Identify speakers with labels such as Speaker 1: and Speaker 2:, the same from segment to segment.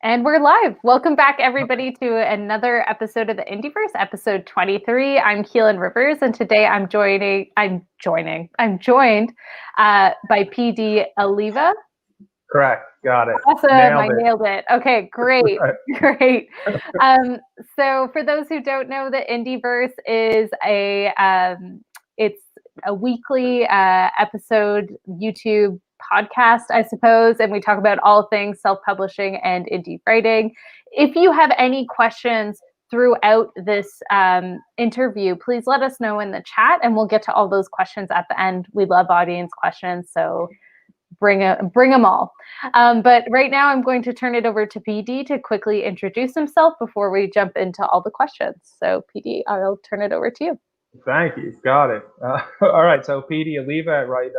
Speaker 1: And we're live. Welcome back, everybody, to another episode of the IndieVerse, episode 23. I'm Keelan Rivers, and today I'm joined by PD Alleva.
Speaker 2: Correct. Got it.
Speaker 1: Awesome. I nailed it. Okay, great. Great. So for those who don't know, the IndieVerse is it's a weekly episode YouTube podcast, I suppose, and we talk about all things self-publishing and indie writing. If you have any questions throughout this interview, please let us know in the chat, and we'll get to all those questions at the end. We love audience questions, so bring them all. But right now, I'm going to turn it over to PD to quickly introduce himself before we jump into all the questions. So, PD, I'll turn it over to you.
Speaker 2: Thank you. Got it. All right. So, PD Alleva, I write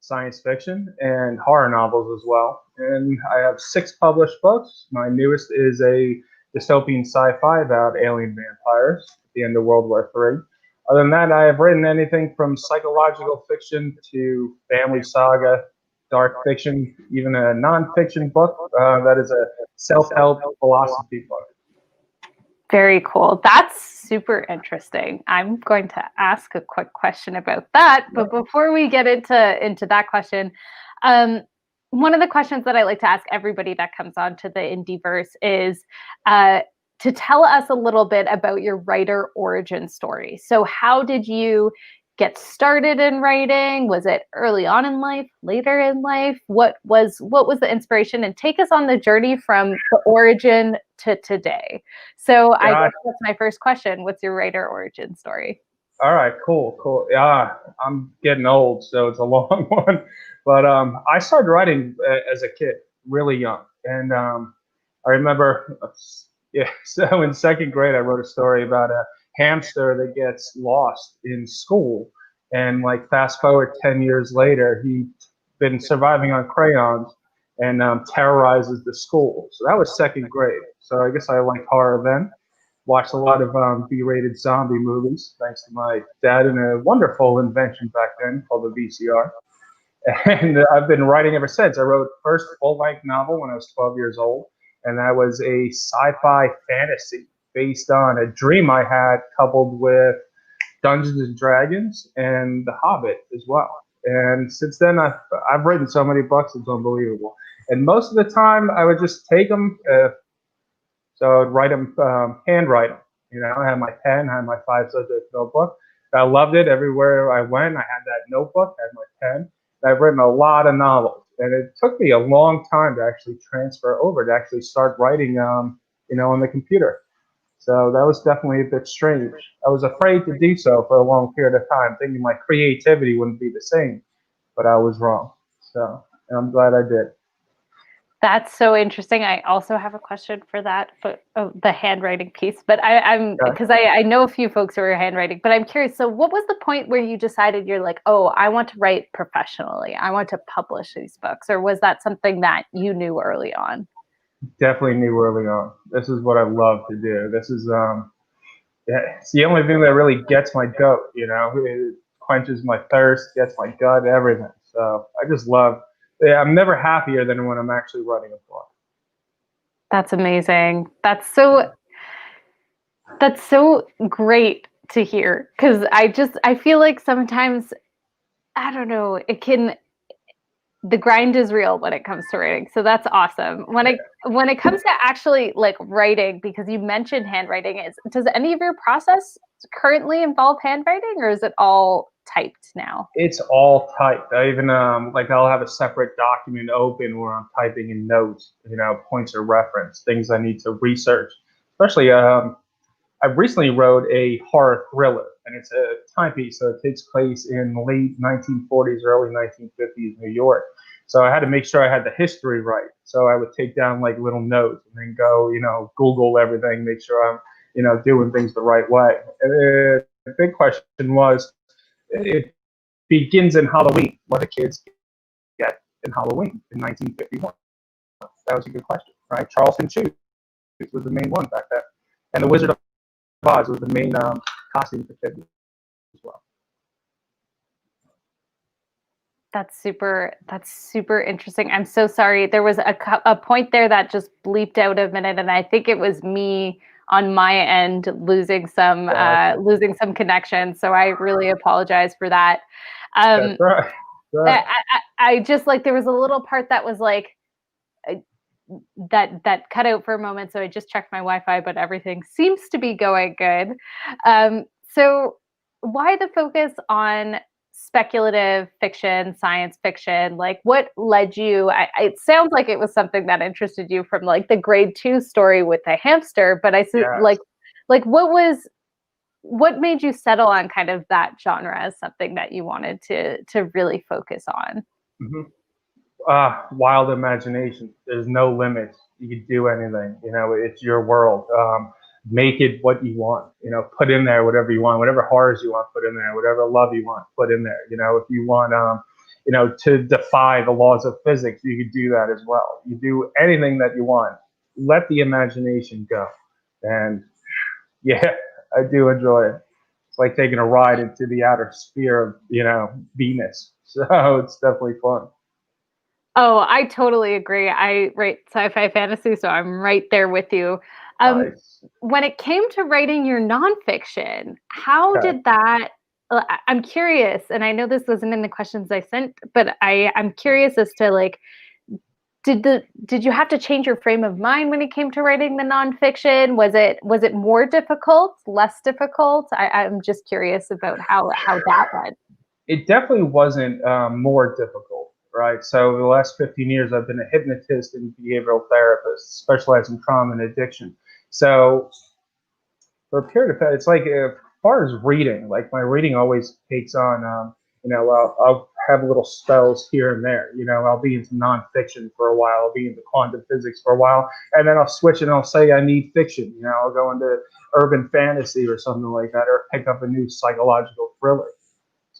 Speaker 2: science fiction and horror novels as well. And I have 6 published books. My newest is a dystopian sci-fi about alien vampires at the end of World War III. Other than that, I have written anything from psychological fiction to family saga, dark fiction, even a nonfiction book that is a self-help philosophy book.
Speaker 1: Very cool. That's super interesting. I'm going to ask a quick question about that. But before we get into that question, one of the questions that I like to ask everybody that comes on to the IndieVerse is to tell us a little bit about your writer origin story. So how did you get started in writing? Was it early on in life, later in life? What was the inspiration? And take us on the journey from the origin to today. So I guess that's my first question. What's your writer origin story?
Speaker 2: All right, cool. Yeah, I'm getting old, so it's a long one. But I started writing as a kid, really young. And I remember, so in 2nd grade, I wrote a story about a hamster that gets lost in school, and like fast forward 10 years later, he's been surviving on crayons and terrorizes the school. So that was 2nd grade. So I guess I liked horror then. Watched a lot of B-rated zombie movies, thanks to my dad and a wonderful invention back then called the VCR. And I've been writing ever since. I wrote first full-length novel when I was 12 years old, and that was a sci-fi fantasy based on a dream I had, coupled with Dungeons and Dragons and The Hobbit as well. And since then, I've written so many books, it's unbelievable. And most of the time, I would just take them, so I'd write them, handwrite them. You know, I had my pen, I had my 5-subject notebook. I loved it. Everywhere I went, I had that notebook, I had my pen. I've written a lot of novels, and it took me a long time to actually transfer over, to actually start writing, on the computer. So that was definitely a bit strange. I was afraid to do so for a long period of time, thinking my creativity wouldn't be the same, but I was wrong. So, and I'm glad I did.
Speaker 1: That's so interesting. I also have a question for that, for the handwriting piece. But because I know a few folks who are handwriting, but I'm curious. So what was the point where you decided you're like, oh, I want to write professionally, I want to publish these books? Or was that something that you knew early on?
Speaker 2: Definitely knew early on. This is what I love to do. This is it's the only thing that really gets my goat, it quenches my thirst, gets my gut, everything. So I just love, I'm never happier than when I'm actually writing a book.
Speaker 1: That's amazing. That's so great to hear, because I feel like sometimes, I don't know, the grind is real when it comes to writing. So that's awesome. When it comes to actually like writing, because you mentioned handwriting, does any of your process currently involve handwriting, or is it all typed now?
Speaker 2: It's all typed. I even I'll have a separate document open where I'm typing in notes, points of reference, things I need to research. Especially I recently wrote a horror thriller, and it's a timepiece, so it takes place in the late 1940s, early 1950s New York. So I had to make sure I had the history right. So I would take down like little notes and then go, Google everything, make sure I'm, doing things the right way. And the big question was, it begins in Halloween. What do kids get in Halloween in 1951? That was a good question, right? Charleston Chew was the main one back then, and the Wizard of Oz was the main costume for kids as well.
Speaker 1: That's super interesting. I'm so sorry. There was a point there that just bleeped out a minute, and I think it was me on my end losing some connection. So I really apologize for that.
Speaker 2: That's right.
Speaker 1: I, I just like there was a little part that was like that cut out for a moment. So I just checked my Wi-Fi, but everything seems to be going good. So why the focus on speculative fiction, science fiction? Like what led you? It sounds like it was something that interested you from like the grade 2 story with the hamster, but
Speaker 2: Yes.
Speaker 1: like what made you settle on kind of that genre as something that you wanted to really focus on?
Speaker 2: hmm Wild imagination. There's no limits. You can do anything. You know, it's your world. Make it what you want. You know, put in there whatever you want, whatever horrors you want, put in there, whatever love you want, put in there. You know, if you want, to defy the laws of physics, you could do that as well. You do anything that you want. Let the imagination go. And yeah, I do enjoy it. It's like taking a ride into the outer sphere of, Venus. So it's definitely fun.
Speaker 1: Oh, I totally agree. I write sci-fi fantasy, so I'm right there with you.
Speaker 2: Nice.
Speaker 1: When it came to writing your nonfiction, how
Speaker 2: Okay.
Speaker 1: did that? I'm curious, and I know this wasn't in the questions I sent, but I'm curious as to like, did you have to change your frame of mind when it came to writing the nonfiction? Was it more difficult, less difficult? I'm just curious about how that went.
Speaker 2: It definitely wasn't more difficult, right? So the last 15 years, I've been a hypnotist and behavioral therapist, specialized in trauma and addiction. So for a period of time, it's like as far as reading, like my reading always takes on, I'll have little spells here and there. You know, I'll be into nonfiction for a while, I'll be into quantum physics for a while, and then I'll switch and I'll say I need fiction. You know, I'll go into urban fantasy or something like that, or pick up a new psychological thriller.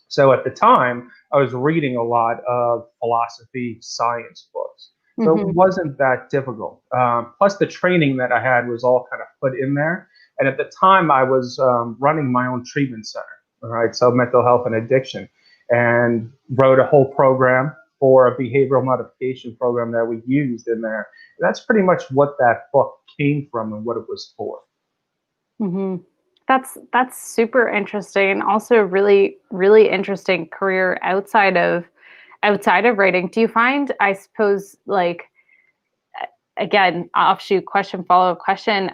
Speaker 2: So at the time, I was reading a lot of philosophy, science books. So it
Speaker 1: Hmm.
Speaker 2: wasn't that difficult. Plus, the training that I had was all kind of put in there. And at the time, I was running my own treatment center, all right? So mental health and addiction, and wrote a whole program for a behavioral modification program that we used in there. That's pretty much what that book came from and what it was for.
Speaker 1: Hmm. That's super interesting, and also really interesting career outside of writing. Do you find, I suppose, like again, offshoot question, follow-up question,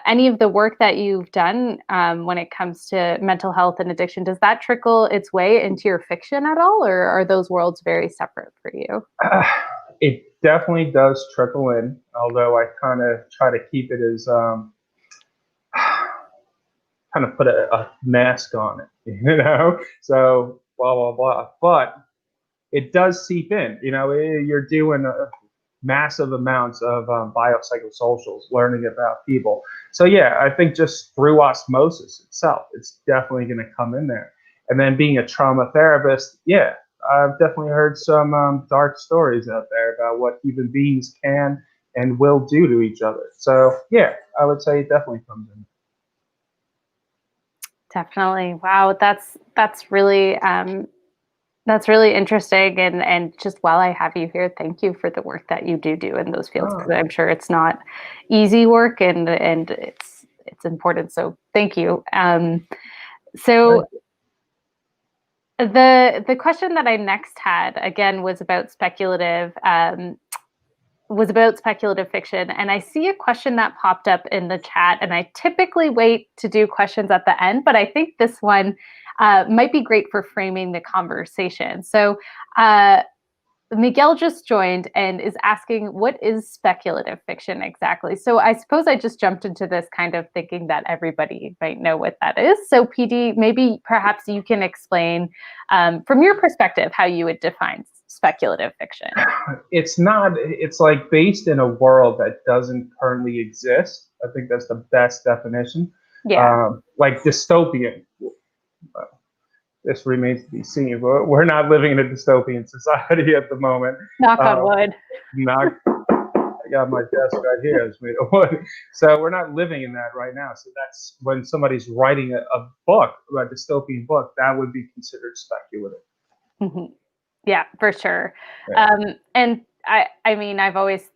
Speaker 1: any of the work that you've done when it comes to mental health and addiction, does that trickle its way into your fiction at all, or are those worlds very separate for you?
Speaker 2: Uh, it definitely does trickle in, although I kind of try to keep it as kind of put a mask on it, So blah blah blah. But it does seep in. You know, you're doing massive amounts of biopsychosocials, learning about people. So yeah, I think just through osmosis itself, it's definitely going to come in there. And then being a trauma therapist, yeah, I've definitely heard some dark stories out there about what human beings can and will do to each other. So yeah, I would say it definitely comes in.
Speaker 1: Definitely. Wow, that's really interesting. And just while I have you here, thank you for the work that you do in those fields, because
Speaker 2: Oh,
Speaker 1: I'm sure it's not easy work, and it's important. So thank you. So
Speaker 2: thank
Speaker 1: the question that I next had again was about speculative fiction. And I see a question that popped up in the chat, and I typically wait to do questions at the end, but I think this one might be great for framing the conversation. So uh, Miguel just joined and is asking, what is speculative fiction exactly? So I suppose I just jumped into this kind of thinking that everybody might know what that is. So PD, maybe perhaps you can explain from your perspective how you would define speculative fiction.
Speaker 2: It's not, it's like based in a world that doesn't currently exist. I think that's the best definition.
Speaker 1: Yeah,
Speaker 2: Like dystopian. This remains to be seen, but we're not living in a dystopian society at the moment.
Speaker 1: knock on
Speaker 2: Um,
Speaker 1: wood.
Speaker 2: not, I got my desk right here. It's made of wood. So we're not living in that right now. So that's when somebody's writing a book, a dystopian book, that would be considered speculative.
Speaker 1: Hmm. Yeah, for sure.
Speaker 2: Yeah.
Speaker 1: And I mean, I've always,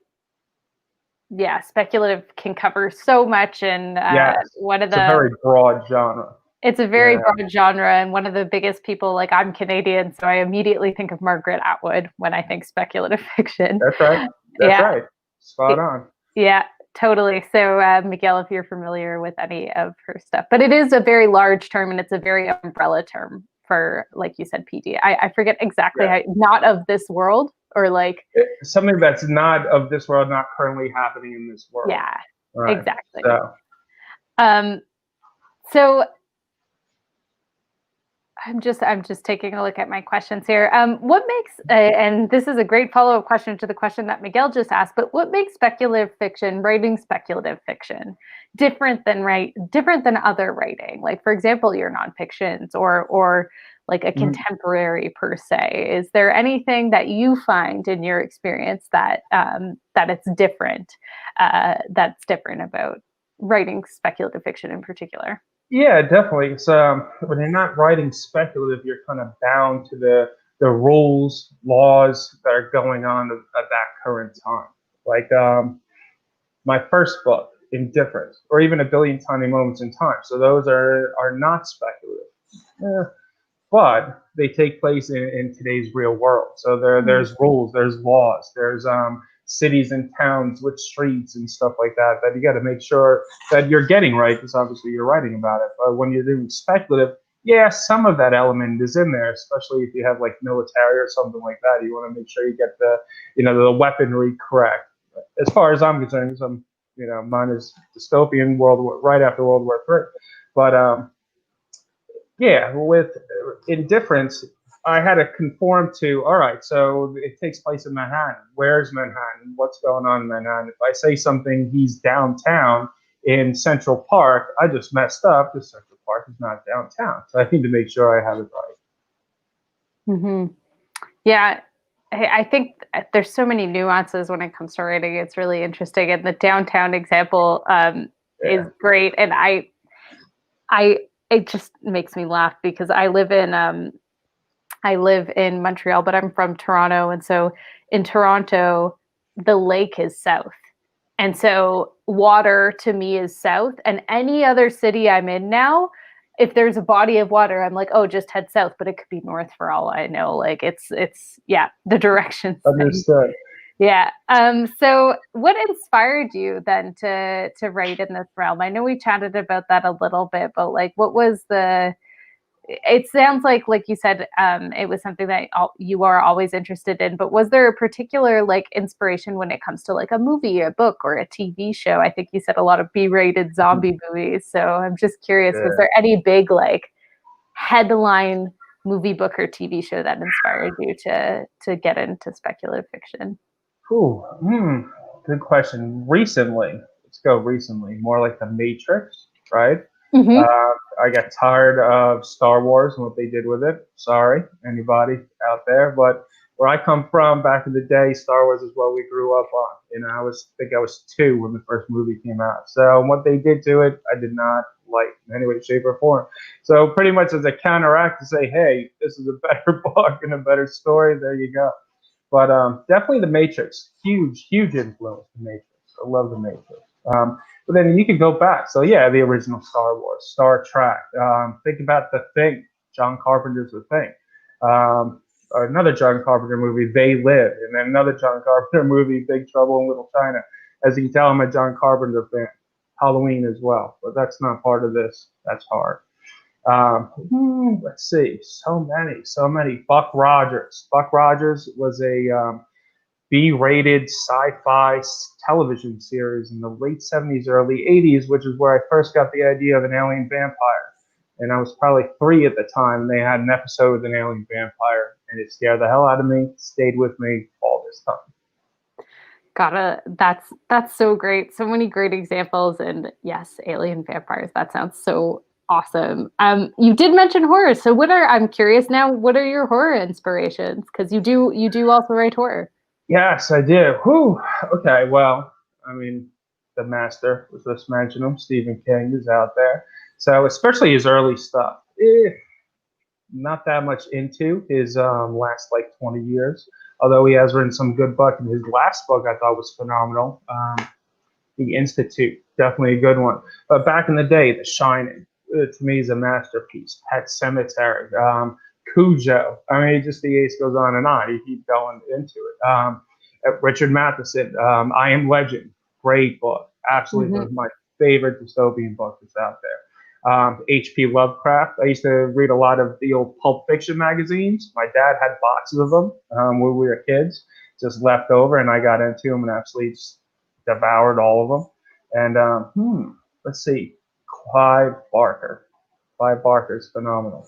Speaker 1: speculative can cover so much, and
Speaker 2: Yes,
Speaker 1: one of
Speaker 2: it's a very
Speaker 1: the
Speaker 2: broad genre.
Speaker 1: it's a very
Speaker 2: Yeah,
Speaker 1: broad genre, and one of the biggest people, like, I'm Canadian, so I immediately think of Margaret Atwood when I think speculative fiction.
Speaker 2: that's right. That's
Speaker 1: Yeah,
Speaker 2: right. Spot on.
Speaker 1: yeah, totally. So, Miguel, if you're familiar with any of her stuff, but it is a very large term and it's a very umbrella term for, like you said, PD. I forget exactly
Speaker 2: Yeah.
Speaker 1: how, not of this world, or like,
Speaker 2: Something that's not of this world, not currently happening in this world.
Speaker 1: yeah,
Speaker 2: Right.
Speaker 1: exactly.
Speaker 2: So,
Speaker 1: Um, so I'm just taking a look at my questions here. What makes and this is a great follow-up question to the question that Miguel just asked, but what makes writing speculative fiction different than other writing? Like, for example, your nonfictions, or like a contemporary per se. Is there anything that you find in your experience that it's different that's different about writing speculative fiction in particular?
Speaker 2: yeah, definitely. So when you're not writing speculative, you're kind of bound to the rules, laws that are going on at that current time. Like my first book, Indifference, or even A Billion Tiny Moments in Time. So those are not speculative. But they take place in today's real world. So there's rules, there's laws, there's cities and towns with streets and stuff like that that you got to make sure that you're getting right, because obviously you're writing about it. But when you're doing speculative, yeah, some of that element is in there, especially if you have like military or something like that. You want to make sure you get the weaponry correct. As far as I'm concerned, mine is dystopian right after World War III. But yeah, with Indifference, I had to conform to, all right, so it takes place in Manhattan. Where's Manhattan? What's going on in Manhattan? If I say something, he's downtown in Central Park, I just messed up because Central Park is not downtown. So I need to make sure I have it right.
Speaker 1: Mm-hmm. Yeah, I think there's so many nuances when it comes to writing. It's really interesting, and the downtown example is great. And I it just makes me laugh because I live in Montreal, but I'm from Toronto, and so in Toronto, the lake is south. And so water to me is south, and any other city I'm in now, if there's a body of water, I'm like, oh, just head south, but it could be north for all I know. Like, it's yeah, the directions thing.
Speaker 2: Understood.
Speaker 1: Yeah. So what inspired you then to write in this realm? I know we chatted about that a little bit, but like, what was the it sounds like you said it was something that you are always interested in, but was there a particular like inspiration when it comes to like a movie, a book, or a TV show? I think you said a lot of B-rated zombie movies, so I'm just curious, was there any big like headline movie, book, or TV show that inspired you to get into speculative fiction?
Speaker 2: Ooh, good question. Recently, let's go recently, more like The Matrix, right?
Speaker 1: Mm-hmm.
Speaker 2: I got tired of Star Wars and what they did with it. Sorry, anybody out there, but where I come from, back in the day, Star Wars is what we grew up on. I think I was 2 when the first movie came out. So what they did to it, I did not like in any way, shape, or form. So pretty much as a counteract to say, hey, this is a better book and a better story, there you go. But definitely The Matrix, huge, huge influence. The Matrix, I love The Matrix. But then you could go back. So yeah, the original Star Wars, Star Trek. Think about The Thing, John Carpenter's The Thing. Another John Carpenter movie, They Live, and then another John Carpenter movie, Big Trouble in Little China. As you can tell, I'm a John Carpenter fan. Halloween as well, but that's not part of this. That's hard. Let's see, so many. Buck Rogers. Buck Rogers was a B-rated sci-fi television series in the late 70s, early 80s, which is where I first got the idea of an alien vampire. And I was probably 3 at the time, and they had an episode with an alien vampire, and it scared the hell out of me, stayed with me all this time.
Speaker 1: That's so great. So many great examples, and yes, alien vampires. That sounds so awesome. You did mention horror. So I'm curious now, what are your horror inspirations? Because you do also write horror.
Speaker 2: Yes, I do. Whew. Okay, well, I mean, the master, was just mentioned him, Stephen King is out there. So especially his early stuff. not that much into his last like 20 years, although he has written some good book. And his last book I thought was phenomenal. The Institute, definitely a good one. But back in the day, The Shining, to me, is a masterpiece. Pet Cemetery, Cujo. I mean, just the ace goes on and on. You keep going into it. Richard Matheson, I Am Legend, great book. Absolutely one of my favorite dystopian books that's out there. H.P. Lovecraft. I used to read a lot of the old Pulp Fiction magazines. My dad had boxes of them when we were kids, just left over, and I got into them and absolutely just devoured all of them. And let's see, Clive Barker. Clive Barker is phenomenal.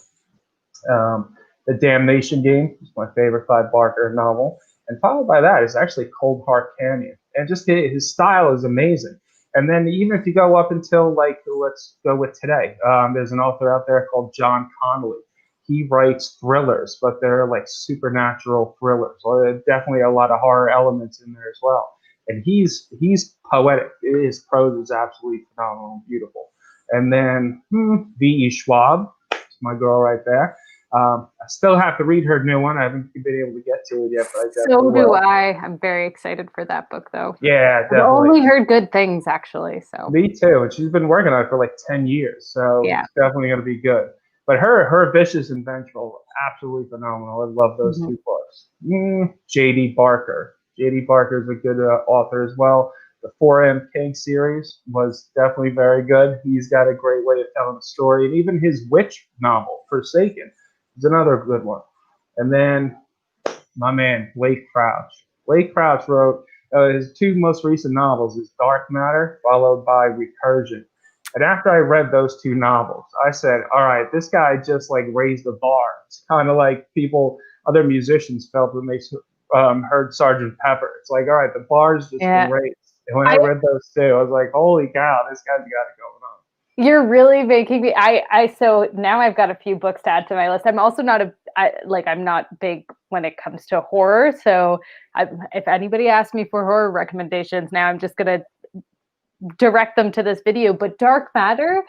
Speaker 2: The Damnation Game is my favorite Clive Barker novel. And followed by that is actually Cold Heart Canyon. And just his style is amazing. And then even if you go up until, like, let's go with today, there's an author out there called John Connolly. He writes thrillers, but they're like supernatural thrillers. Or definitely a lot of horror elements in there as well. And he's poetic. His prose is absolutely phenomenal and beautiful. And then V.E. Schwab, my girl right there. I still have to read her new one. I haven't been able to get to it yet, but I
Speaker 1: so do I. I'm very excited for that book, though.
Speaker 2: Yeah, definitely.
Speaker 1: I've only heard good things, actually. So
Speaker 2: me too. And she's been working on it for like 10 years, so it's definitely going to be good. But her Vicious and Vengeful, absolutely phenomenal. I love those two books. J.D. Barker. J.D. Barker is a good author as well. The 4M King series was definitely very good. He's got a great way of telling a story. And even his witch novel, Forsaken, is another good one. And then my man, Blake Crouch. Blake Crouch wrote his two most recent novels is Dark Matter, followed by Recursion. And after I read those two novels, I said, all right, this guy just like raised the bar. It's kind of like other musicians felt when they heard Sgt. Pepper. It's like, all right, the bar's just been raised. And when I read those two, I was like, holy cow, this guy's got it going on.
Speaker 1: You're really making me, so now I've got a few books to add to my list. I'm also not I'm not big when it comes to horror. So if anybody asks me for horror recommendations, now I'm just going to direct them to this video. But Dark Matter,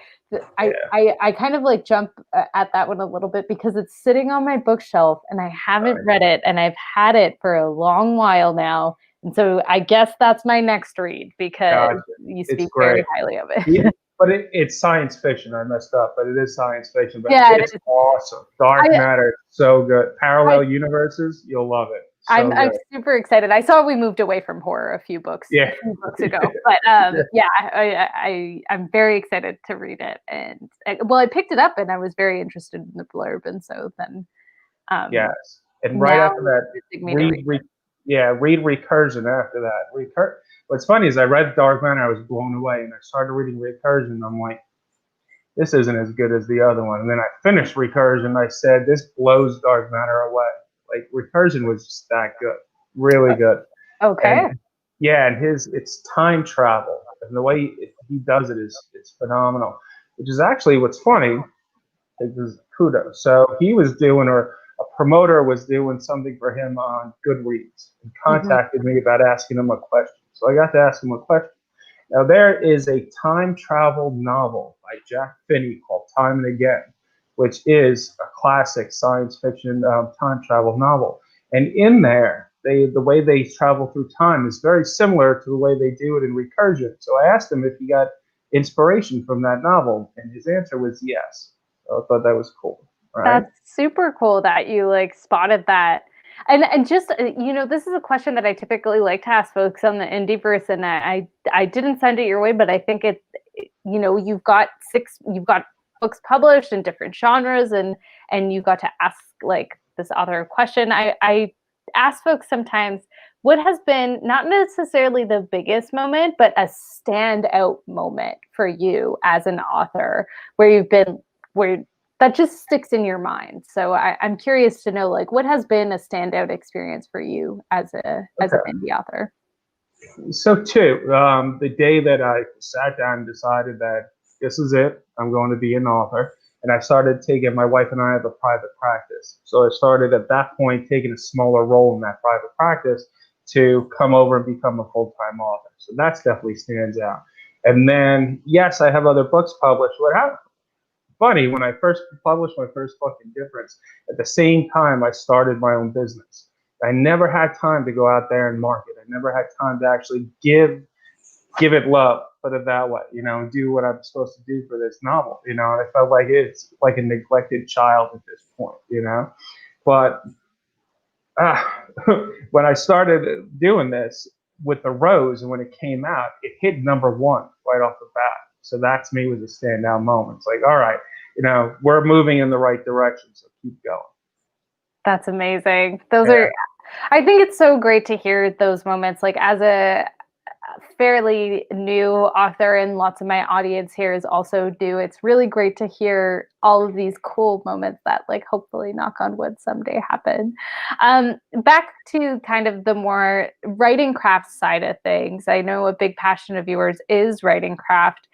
Speaker 1: I kind of like jump at that one a little bit because it's sitting on my bookshelf and I haven't read it, and I've had it for a long while now. And so I guess that's my next read because you speak very highly of it.
Speaker 2: Yeah, but it's science fiction. I messed up, but it is science fiction. But it's awesome. Dark Matter, so good. Parallel universes, you'll love it.
Speaker 1: I'm super excited. I saw we moved away from horror a few books ago, but I'm very excited to read it. And I picked it up and I was very interested in the blurb, and so then
Speaker 2: yes. And right after that, read Recursion after that. What's funny is I read Dark Matter, I was blown away, and I started reading Recursion, and I'm like, this isn't as good as the other one. And then I finished Recursion, and I said, this blows Dark Matter away. Like, Recursion was just that good, really good.
Speaker 1: Okay.
Speaker 2: And it's time travel, and the way he does it is phenomenal. Which is actually what's funny. Is kudos. So he was doing, or a promoter was doing something for him on Goodreads, and contacted me about asking him a question. So I got to ask him a question. Now there is a time travel novel by Jack Finney called Time and Again, which is a classic science fiction time travel novel. And in there, the way they travel through time is very similar to the way they do it in Recursion. So I asked him if he got inspiration from that novel, and his answer was yes. So I thought that was cool. Right?
Speaker 1: That's super cool that you like spotted that. And just, this is a question that I typically like to ask folks on the IndieVerse, and I didn't send it your way, but I think you've got books published in different genres, and you got to ask like this other question. I ask folks sometimes, what has been not necessarily the biggest moment, but a standout moment for you as an author where that just sticks in your mind. So I'm curious to know, like, what has been a standout experience for you as an indie author?
Speaker 2: So the day that I sat down and decided that this is it, I'm going to be an author, and I started taking, my wife and I have a private practice. So I started at that point taking a smaller role in that private practice to come over and become a full-time author. So that definitely stands out. And then, yes, I have other books published. funny, when I first published my first book, Indifference, at the same time I started my own business. I never had time to go out there and market. I never had time to actually give it love, put it that way, do what I'm supposed to do for this novel, and I felt like it's like a neglected child at this point. But uh, when I started doing this with The Rose, and when it came out, it hit #1 right off the bat. So that to me was a standout moment. It's like, all right, we're moving in the right direction, so keep going.
Speaker 1: That's amazing. Those are, I think it's so great to hear those moments. Like, as a fairly new author, and lots of my audience here is also new, it's really great to hear all of these cool moments that, like, hopefully, knock on wood, someday happen. Back to kind of the more writing craft side of things. I know a big passion of yours is writing craft.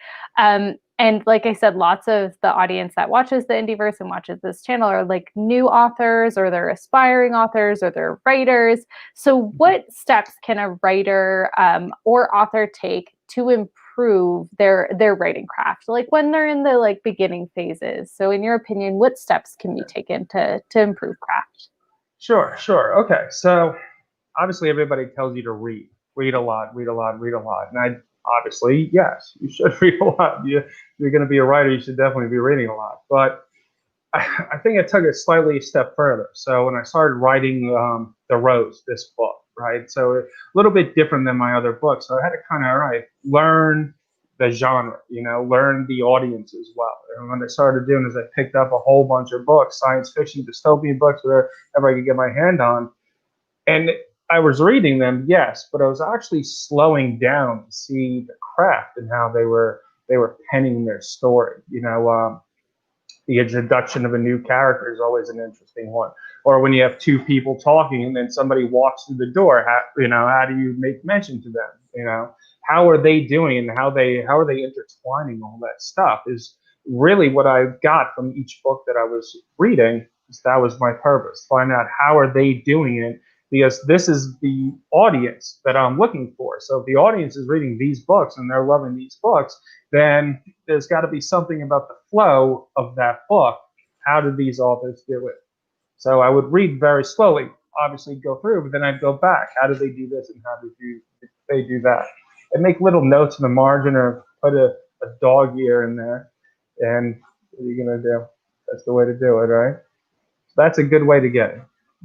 Speaker 1: And like I said, lots of the audience that watches the IndieVerse and watches this channel are like new authors, or they're aspiring authors, or they're writers. So what steps can a writer or author take to improve their writing craft, like when they're in the like beginning phases? So in your opinion, what steps can be taken to improve craft?
Speaker 2: Sure. Okay. So obviously everybody tells you to read a lot, read a lot, read a lot. And I obviously, yes, you should read a lot. You're going to be a writer, you should definitely be reading a lot. But I think I took it slightly a step further. So when I started writing The Rose, this book, right? So a little bit different than my other books. So I had to kind of, all right, learn the genre, learn the audience as well. And what I started doing is I picked up a whole bunch of books, science fiction, dystopian books, whatever I could get my hand on. And I was reading them, yes, but I was actually slowing down to see the craft and how they were penning their story. The introduction of a new character is always an interesting one. Or when you have two people talking and then somebody walks through the door, how do you make mention to them? How are they doing, and how are they intertwining all that stuff is really what I got from each book that I was reading. That was my purpose. Find out how are they doing it, because this is the audience that I'm looking for. So if the audience is reading these books and they're loving these books, then there's got to be something about the flow of that book. How did these authors do it? So I would read very slowly, obviously go through, but then I'd go back. How did they do this, and how did they do that? And make little notes in the margin, or put a dog ear in there. And what are you going to do? That's the way to do it, right? So that's a good way to get it.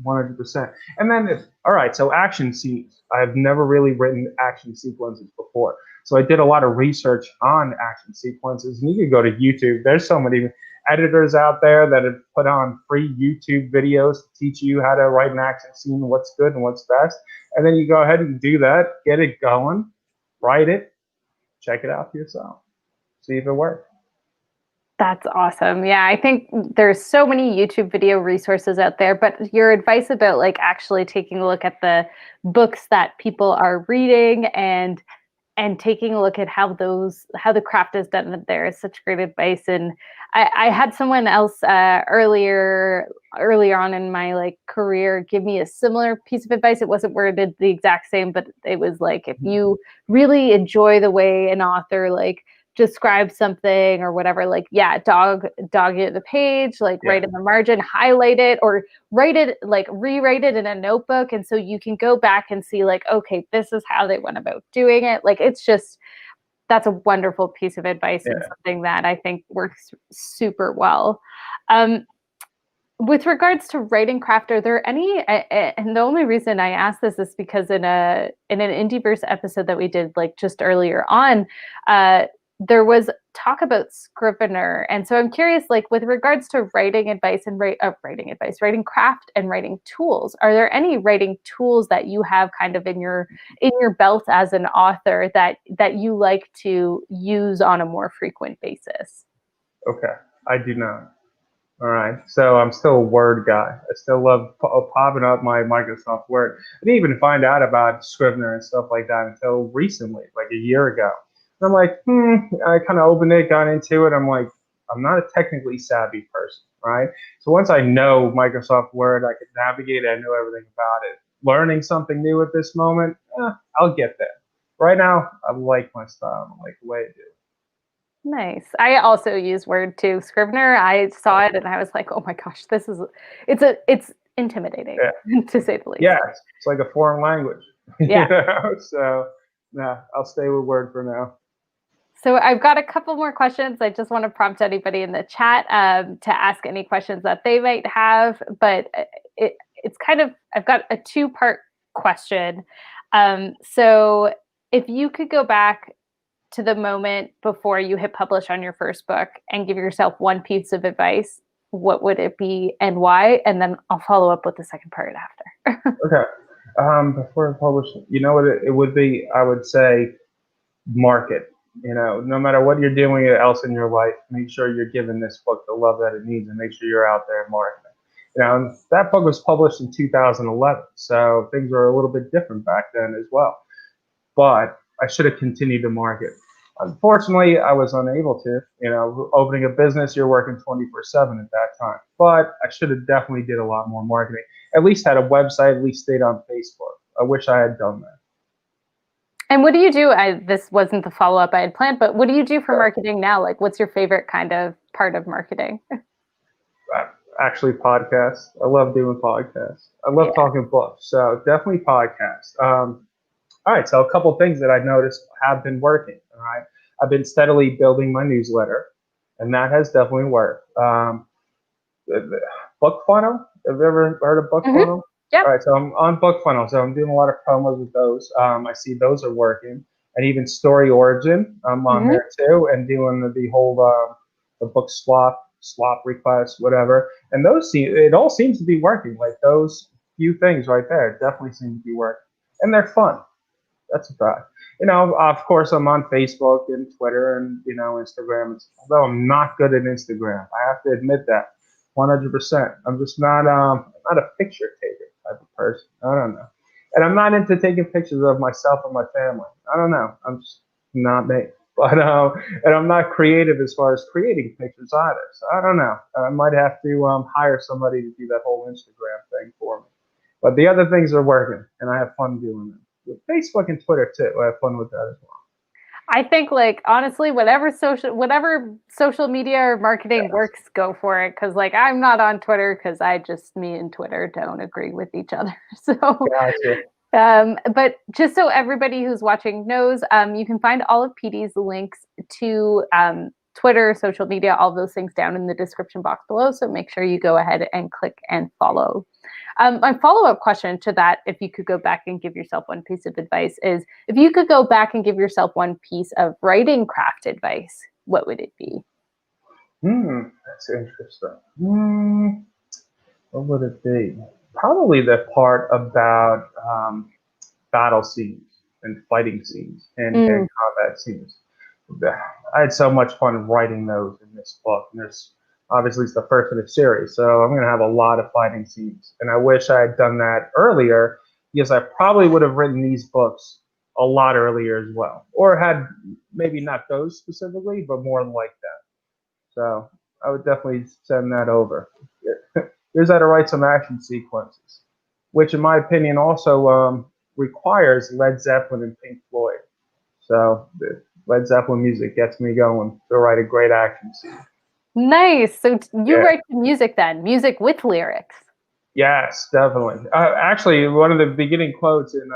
Speaker 2: 100%. And then, all right, so action scenes. I've never really written action sequences before. So I did a lot of research on action sequences. And you can go to YouTube. There's so many editors out there that have put on free YouTube videos to teach you how to write an action scene, what's good and what's best. And then you go ahead and do that, get it going, write it, check it out for yourself, see if it works.
Speaker 1: That's awesome. Yeah, I think there's so many YouTube video resources out there, but your advice about like actually taking a look at the books that people are reading, and taking a look at how the craft is done there is such great advice. And I had someone else earlier on in my like career give me a similar piece of advice. It wasn't worded the exact same, but it was like, if you really enjoy the way an author like describe something or whatever, like, yeah, dog it the page, like, write in the margin, highlight it, or write it, like rewrite it in a notebook. And so you can go back and see like, okay, this is how they went about doing it. Like, it's just, that's a wonderful piece of advice, and something that I think works super well. With regards to writing craft, are there any, and the only reason I ask this is because in an IndieVerse episode that we did like just earlier on, there was talk about Scrivener. And so I'm curious, like with regards to writing advice and writing craft and writing tools, are there any writing tools that you have kind of in your belt as an author that you like to use on a more frequent basis?
Speaker 2: Okay, I do not. All right, so I'm still a Word guy. I still love popping up my Microsoft Word. I didn't even find out about Scrivener and stuff like that until recently, like a year ago. And I'm like, I kind of opened it, got into it. I'm like, I'm not a technically savvy person, right? So once I know Microsoft Word, I can navigate it, I know everything about it. Learning something new at this moment, I'll get there. Right now, I like my style. I like the way I do it.
Speaker 1: Nice. I also use Word too. Scrivener, I saw it and I was like, oh my gosh, it's intimidating
Speaker 2: Yeah.
Speaker 1: to say the least.
Speaker 2: Yeah, it's like a foreign language.
Speaker 1: Yeah.
Speaker 2: So nah, I'll stay with Word for now.
Speaker 1: So I've got a couple more questions. I just want to prompt anybody in the chat to ask any questions that they might have. But it's kind of, I've got a two-part question. So if you could go back to the moment before you hit publish on your first book and give yourself one piece of advice, what would it be and why? And then I'll follow up with the second part after.
Speaker 2: Okay. Before I publish, you know what it would be? I would say market. No matter what you're doing else in your life, make sure you're giving this book the love that it needs and make sure you're out there marketing. And that book was published in 2011, so things were a little bit different back then as well. But I should have continued to market. Unfortunately, I was unable to. Opening a business, you're working 24/7 at that time. But I should have definitely did a lot more marketing. At least had a website, at least stayed on Facebook. I wish I had done that.
Speaker 1: And what do you do? This wasn't the follow-up I had planned, but what do you do for marketing now? Like, what's your favorite kind of part of marketing?
Speaker 2: Actually, podcasts. I love doing podcasts. I love talking books. So definitely podcasts. All right, so a couple of things that I've noticed have been working. All right, I've been steadily building my newsletter, and that has definitely worked. Book Funnel. Have you ever heard of Book Funnel?
Speaker 1: Yep.
Speaker 2: All right, so I'm on Book Funnel, so I'm doing a lot of promos with those. I see those are working, and even Story Origin, I'm on there too, and doing the whole the book swap requests, whatever. And it all seems to be working. Like those few things right there definitely seem to be working, and they're fun. That's a fact. Of course, I'm on Facebook and Twitter and Instagram. Although I'm not good at Instagram, I have to admit that 100%. I'm just not a picture taker type of person. I don't know, and I'm not into taking pictures of myself and my family. I don't know. I'm just not me. But and I'm not creative as far as creating pictures either. So I don't know. I might have to hire somebody to do that whole Instagram thing for me. But the other things are working, and I have fun doing them. With Facebook and Twitter too, I have fun with that as well.
Speaker 1: I think, like, honestly, whatever social media or marketing works, go for it. Because, like, I'm not on Twitter because me and Twitter don't agree with each other. So,
Speaker 2: Gotcha.
Speaker 1: but just so everybody who's watching knows, you can find all of PD's links to Twitter, social media, all those things down in the description box below. So make sure you go ahead and click and follow. My follow-up question to that, if you could go back and give yourself one piece of advice, is if you could go back and give yourself one piece of writing craft advice, what would it be?
Speaker 2: That's interesting. What would it be? Probably the part about battle scenes and fighting scenes and combat scenes. I had so much fun writing those in this book. And obviously it's the first in a series, so I'm going to have a lot of fighting scenes. And I wish I had done that earlier, because I probably would have written these books a lot earlier as well, or had maybe not those specifically, but more like that. So I would definitely send that over. Here's how to write some action sequences, which in my opinion also requires Led Zeppelin and Pink Floyd. So the Led Zeppelin music gets me going to write a great action scene.
Speaker 1: Nice. So you write the music then, music with lyrics.
Speaker 2: Yes, definitely. Actually, one of the beginning quotes in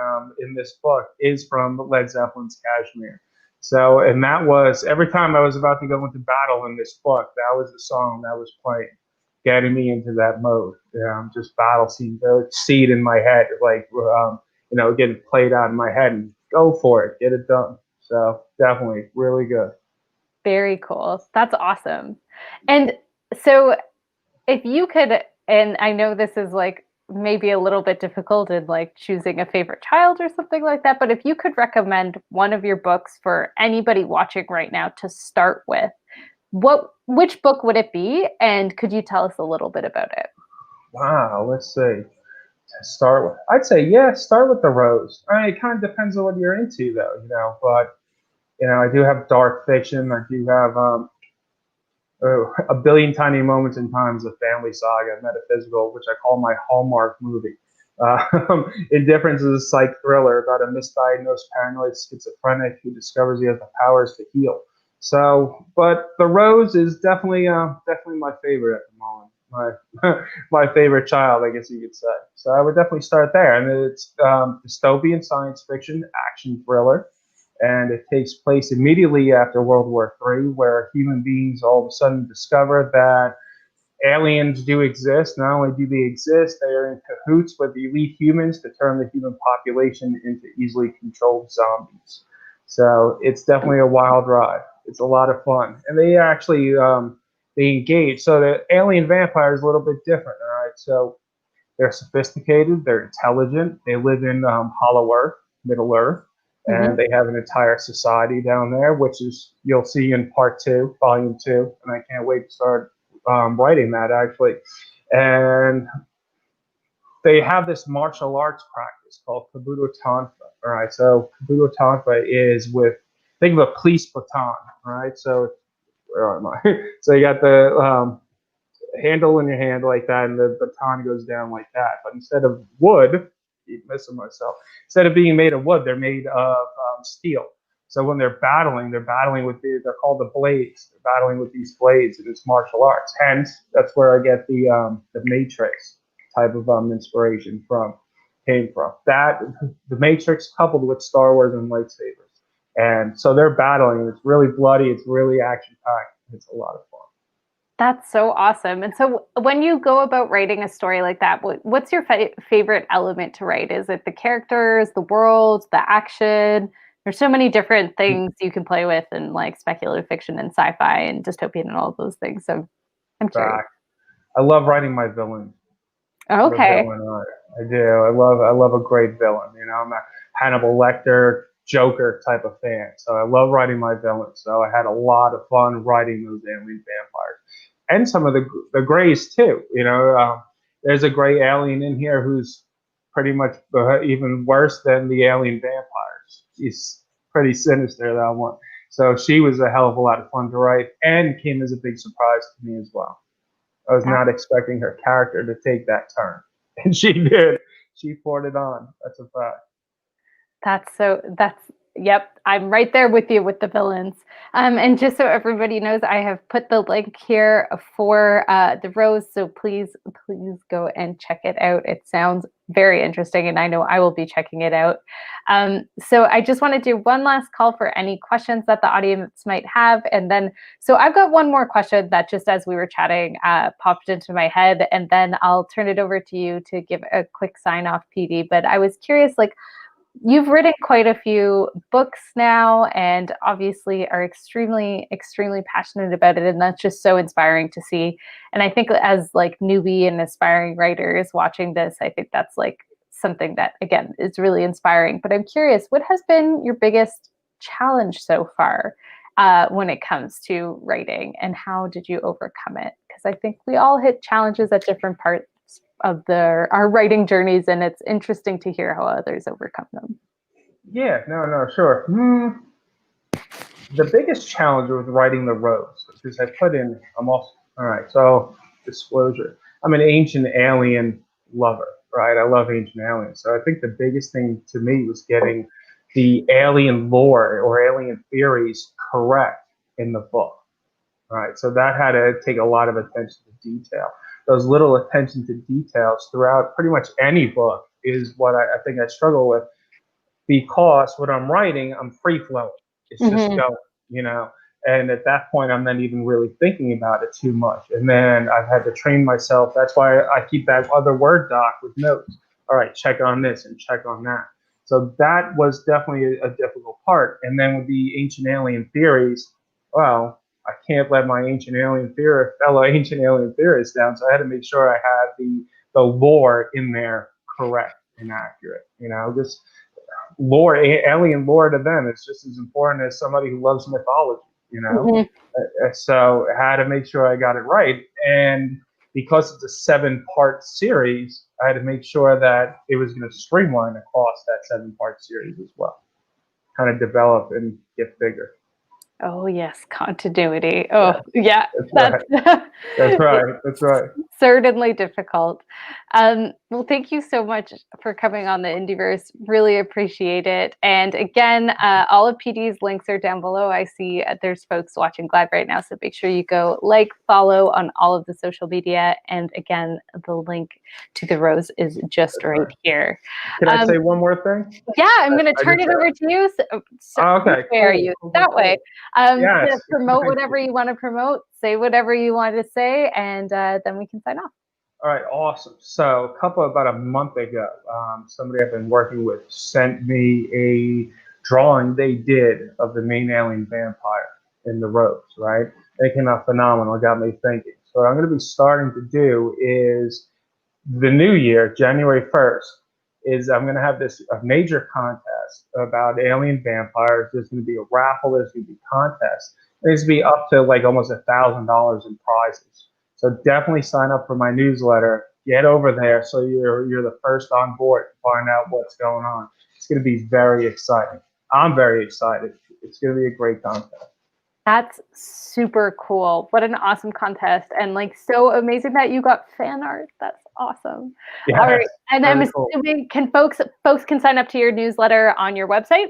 Speaker 2: this book is from Led Zeppelin's Kashmir. So, and that was every time I was about to go into battle in this book, that was the song that was playing, getting me into that mode. Just battle scenes. I would see it in my head, like getting played out in my head, and go for it, get it done. So definitely, really good.
Speaker 1: Very cool. That's awesome. And so if you could, and I know this is like maybe a little bit difficult in like choosing a favorite child or something like that, but if you could recommend one of your books for anybody watching right now to start with, which book would it be? And could you tell us a little bit about it?
Speaker 2: Wow, let's see. Start with, I'd say, start with The Rose. I mean, it kind of depends on what you're into, though, but I do have dark fiction. I do have A Billion Tiny Moments in Time is a family saga, metaphysical, which I call my Hallmark movie. Indifference is a psych thriller about a misdiagnosed paranoid schizophrenic who discovers he has the powers to heal. So, but the Rose is definitely my favorite at the moment. My favorite child, I guess you could say. So I would definitely start there. And it's dystopian science fiction action thriller, and it takes place immediately after World War III, where human beings all of a sudden discover that aliens do exist. Not only do they exist, they are in cahoots with the elite humans to turn the human population into easily controlled zombies. So it's definitely a wild ride. It's a lot of fun, and they actually they engage. So the alien vampire is a little bit different. All right, so they're sophisticated, they're intelligent, they live in Hollow Earth, Middle Earth, and they have an entire society down there, which is you'll see in part two, volume two, and I can't wait to start writing that actually. And they have this martial arts practice called Kabuto Tonfa. All right, so Kabuto Tonfa is with think of a police baton. All right, so where am I? So you got the handle in your hand like that, and the baton goes down like that. But instead of wood, keep missing myself. Instead of being made of wood, they're made of steel. So when they're battling with they're called the blades. They're battling with these blades, and it's martial arts. Hence, that's where I get the Matrix type of inspiration came from. That the Matrix coupled with Star Wars and lightsabers, and so they're battling. It's really bloody. It's really action packed. It's a lot of fun.
Speaker 1: That's so awesome. And so when you go about writing a story like that, what's your favorite element to write? Is it the characters, the world, the action? There's so many different things you can play with in like speculative fiction and sci-fi and dystopian and all of those things. So I'm curious.
Speaker 2: I love writing my villains.
Speaker 1: Okay.
Speaker 2: I do. I love a great villain. You know, I'm a Hannibal Lecter, Joker type of fan. So I love writing my villains. So I had a lot of fun writing those alien vampires, and some of the grays too. You know, there's a gray alien in here who's pretty much even worse than the alien vampires. She's pretty sinister, that one. So she was a hell of a lot of fun to write, and came as a big surprise to me as well. I was not expecting her character to take that turn, and she did. She poured it on. That's a fact.
Speaker 1: Yep, I'm right there with you with the villains. And just so everybody knows, I have put the link here for the Rose. So please go and check it out. It sounds very interesting, and I know I will be checking it out. So I just want to do one last call for any questions that the audience might have. And then, so I've got one more question that just as we were chatting popped into my head, and then I'll turn it over to you to give a quick sign off, PD. But I was curious, like, you've written quite a few books now, and obviously are extremely, extremely passionate about it. And that's just so inspiring to see. And I think as like newbie and aspiring writers watching this, I think that's like something that, again, is really inspiring. But I'm curious, what has been your biggest challenge so far when it comes to writing, and how did you overcome it? Because I think we all hit challenges at different parts of our writing journeys, and it's interesting to hear how others overcome them.
Speaker 2: Yeah, no, sure. The biggest challenge with writing the Rose, because I put in, I'm also, all right, so disclosure, I'm an ancient alien lover, right? I love ancient aliens. So I think the biggest thing to me was getting the alien lore or alien theories correct in the book, right? So that had to take a lot of attention to detail. Those little attention to details throughout pretty much any book is what I think I struggle with, because when I'm writing, I'm free flowing. It's just going, you know. And at that point, I'm not even really thinking about it too much. And then I've had to train myself. That's why I keep that other Word doc with notes. All right, check on this and check on that. So that was definitely a difficult part. And then with the ancient alien theories, well, I can't let my fellow ancient alien theorists down. So I had to make sure I had the lore in there correct and accurate. You know, just lore, alien lore to them is just as important as somebody who loves mythology. You know, so I had to make sure I got it right. And because it's a 7-part series, I had to make sure that it was going to streamline across that 7-part series as well. Kind of develop and get bigger.
Speaker 1: Oh yes, continuity. Oh yeah,
Speaker 2: that's right. That's right.
Speaker 1: Certainly difficult. Well, thank you so much for coming on the IndieVerse. Really appreciate it. And again, all of PD's links are down below. I see there's folks watching live right now, so make sure you go like, follow on all of the social media. And again, the link to the rose is just right here.
Speaker 2: Can I say one more thing?
Speaker 1: Yeah, I'm going to turn it over to you. So
Speaker 2: okay,
Speaker 1: cool. That way.
Speaker 2: Yes.
Speaker 1: To promote whatever you want to promote, say whatever you want to say, and then we can sign off.
Speaker 2: All right, awesome. So about a month ago, somebody I've been working with sent me a drawing they did of the main alien vampire in the rose, right? They came out phenomenal. It got me thinking. So what I'm going to be starting to do is the new year, January 1st, is I'm going to have a major contest about alien vampires. There's going to be a raffle. There's going to be contests. There's going to be up to like almost $1,000 in prizes. So definitely sign up for my newsletter. Get over there so you're the first on board to find out what's going on. It's going to be very exciting. I'm very excited. It's going to be a great contest.
Speaker 1: That's super cool. What an awesome contest. And like so amazing that you got fan art. That's awesome.
Speaker 2: Yes,
Speaker 1: all right. And I'm assuming folks can sign up to your newsletter on your website?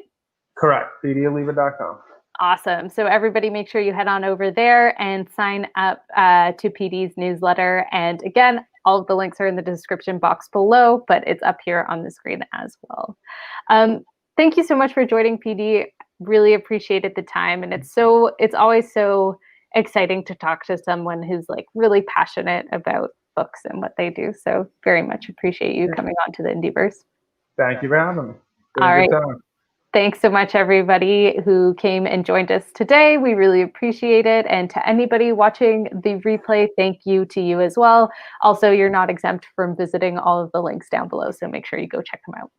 Speaker 2: Correct. PDAlleva.com.
Speaker 1: Awesome. So everybody make sure you head on over there and sign up to PD's newsletter. And again, all of the links are in the description box below, but it's up here on the screen as well. Thank you so much for joining, PD. Really appreciated the time. And it's always so exciting to talk to someone who's like really passionate about books and what they do. So very much appreciate you coming on to the IndieVerse.
Speaker 2: Thank you for having me.
Speaker 1: All right. Thanks so much, everybody who came and joined us today. We really appreciate it. And to anybody watching the replay, thank you to you as well. Also, you're not exempt from visiting all of the links down below, so make sure you go check them out.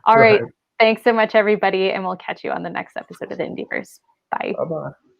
Speaker 1: All right. Thanks so much, everybody, and we'll catch you on the next episode of the IndieVerse. Bye.
Speaker 2: Bye-bye.